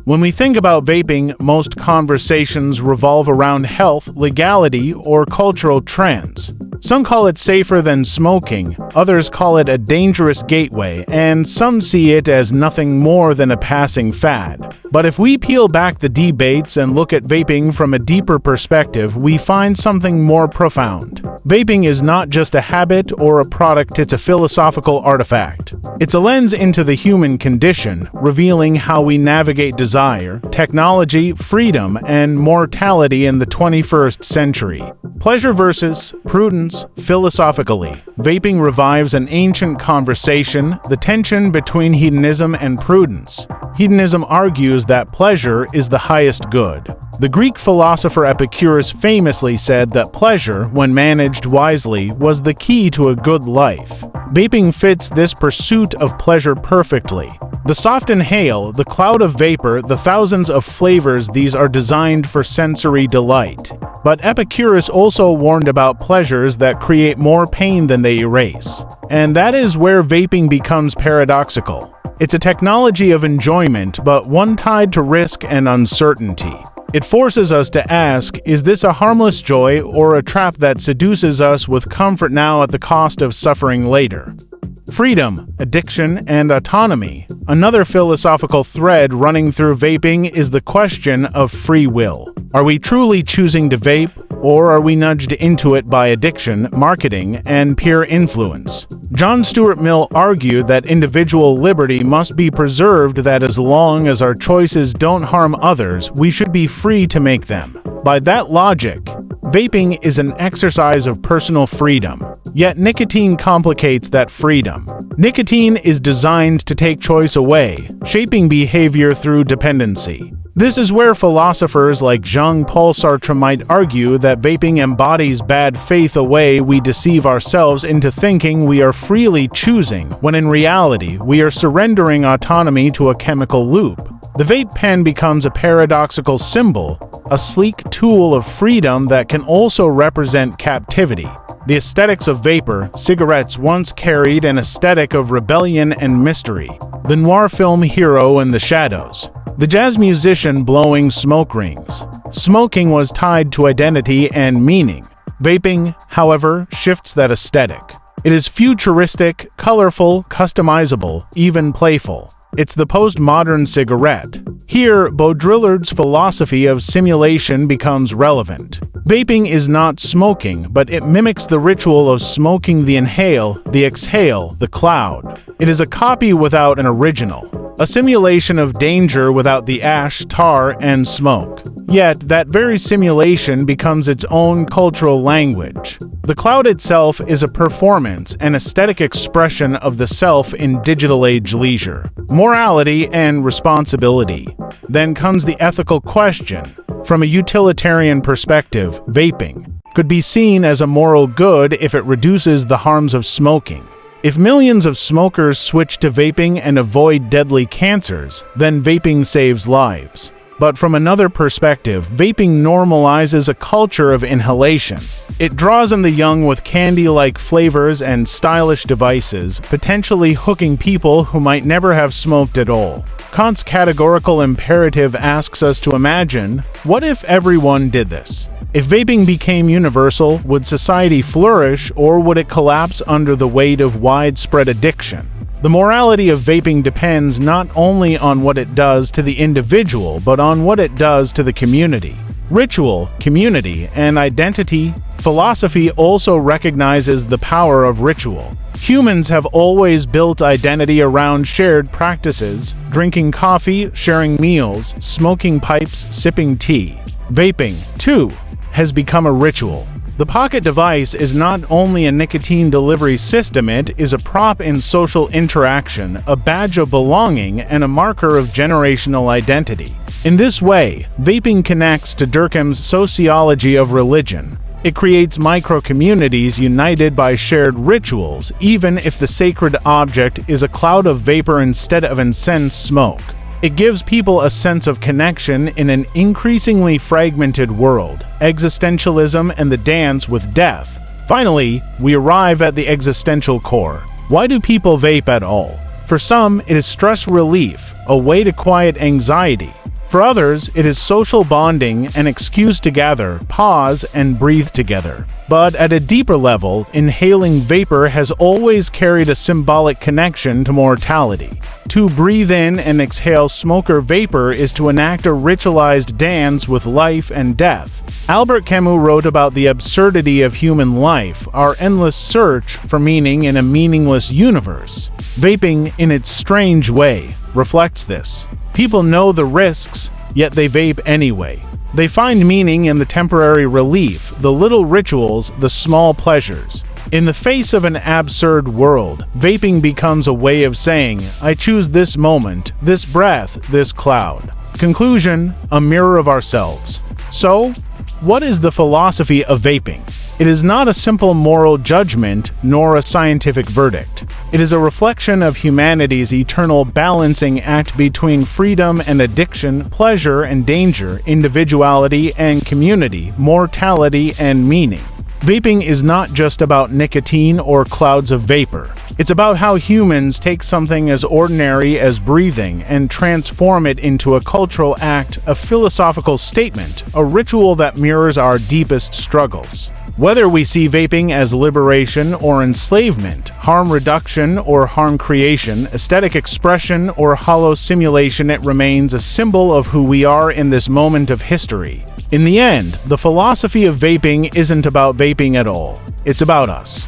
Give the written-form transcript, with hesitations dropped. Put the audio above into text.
When we think about vaping, most conversations revolve around health, legality, or cultural trends. Some call it safer than smoking, others call it a dangerous gateway, and some see it as nothing more than a passing fad. But if we peel back the debates and look at vaping from a deeper perspective, we find something more profound. Vaping is not just a habit or a product, it's a philosophical artifact. It's a lens into the human condition, revealing how we navigate desire, technology, freedom, and mortality in the 21st century. Pleasure versus prudence. Philosophically, vaping revives an ancient conversation, the tension between hedonism and prudence. Hedonism argues that pleasure is the highest good. The Greek philosopher Epicurus famously said that pleasure, when managed wisely, was the key to a good life. Vaping fits this pursuit of pleasure perfectly. The soft inhale, the cloud of vapor, the thousands of flavors, these are designed for sensory delight. But Epicurus also warned about pleasures that create more pain than they erase. And that is where vaping becomes paradoxical. It's a technology of enjoyment, but one tied to risk and uncertainty. It forces us to ask, is this a harmless joy or a trap that seduces us with comfort now at the cost of suffering later? Freedom, addiction, and autonomy. Another philosophical thread running through vaping is the question of free will. Are we truly choosing to vape, or are we nudged into it by addiction, marketing, and peer influence? John Stuart Mill argued that individual liberty must be preserved, that as long as our choices don't harm others, we should be free to make them. By that logic, vaping is an exercise of personal freedom. Yet nicotine complicates that freedom. Nicotine is designed to take choice away, shaping behavior through dependency. This is where philosophers like Jean-Paul Sartre might argue that vaping embodies bad faith, a way we deceive ourselves into thinking we are freely choosing, when in reality we are surrendering autonomy to a chemical loop. The vape pen becomes a paradoxical symbol, a sleek tool of freedom that can also represent captivity. The aesthetics of vapor, cigarettes once carried an aesthetic of rebellion and mystery. The noir film hero in the shadows. The jazz musician blowing smoke rings. Smoking was tied to identity and meaning. Vaping, however, shifts that aesthetic. It is futuristic, colorful, customizable, even playful. It's the postmodern cigarette. Here, Baudrillard's philosophy of simulation becomes relevant. Vaping is not smoking, but it mimics the ritual of smoking: the inhale, the exhale, the cloud. It is a copy without an original, a simulation of danger without the ash, tar, and smoke. Yet, that very simulation becomes its own cultural language. The cloud itself is a performance, an aesthetic expression of the self in digital age leisure. Morality and responsibility. Then comes the ethical question. From a utilitarian perspective, vaping could be seen as a moral good if it reduces the harms of smoking. If millions of smokers switch to vaping and avoid deadly cancers, then vaping saves lives. But from another perspective, vaping normalizes a culture of inhalation. It draws in the young with candy-like flavors and stylish devices, potentially hooking people who might never have smoked at all. Kant's categorical imperative asks us to imagine, what if everyone did this? If vaping became universal, would society flourish, or would it collapse under the weight of widespread addiction? The morality of vaping depends not only on what it does to the individual, but on what it does to the community. Ritual, community, and identity. Philosophy also recognizes the power of ritual. Humans have always built identity around shared practices: drinking coffee, sharing meals, smoking pipes, sipping tea. Vaping, too, has become a ritual. The pocket device is not only a nicotine delivery system, it is a prop in social interaction, a badge of belonging, and a marker of generational identity. In this way, vaping connects to Durkheim's sociology of religion. It creates micro-communities united by shared rituals, even if the sacred object is a cloud of vapor instead of incense smoke. It gives people a sense of connection in an increasingly fragmented world. Existentialism and the dance with death. Finally, we arrive at the existential core. Why do people vape at all? For some, it is stress relief, a way to quiet anxiety. For others, it is social bonding, an excuse to gather, pause, and breathe together. But at a deeper level, inhaling vapor has always carried a symbolic connection to mortality. To breathe in and exhale smoker vapor is to enact a ritualized dance with life and death. Albert Camus wrote about the absurdity of human life, our endless search for meaning in a meaningless universe. Vaping, in its strange way, reflects this. People know the risks, yet they vape anyway. They find meaning in the temporary relief, the little rituals, the small pleasures. In the face of an absurd world, vaping becomes a way of saying, I choose this moment, this breath, this cloud. Conclusion, a mirror of ourselves. So, what is the philosophy of vaping? It is not a simple moral judgment, nor a scientific verdict. It is a reflection of humanity's eternal balancing act between freedom and addiction, pleasure and danger, individuality and community, mortality and meaning. Vaping is not just about nicotine or clouds of vapor. It's about how humans take something as ordinary as breathing and transform it into a cultural act, a philosophical statement, a ritual that mirrors our deepest struggles. Whether we see vaping as liberation or enslavement, harm reduction or harm creation, aesthetic expression or hollow simulation, it remains a symbol of who we are in this moment of history. In the end, the philosophy of vaping isn't about vaping at all. It's about us.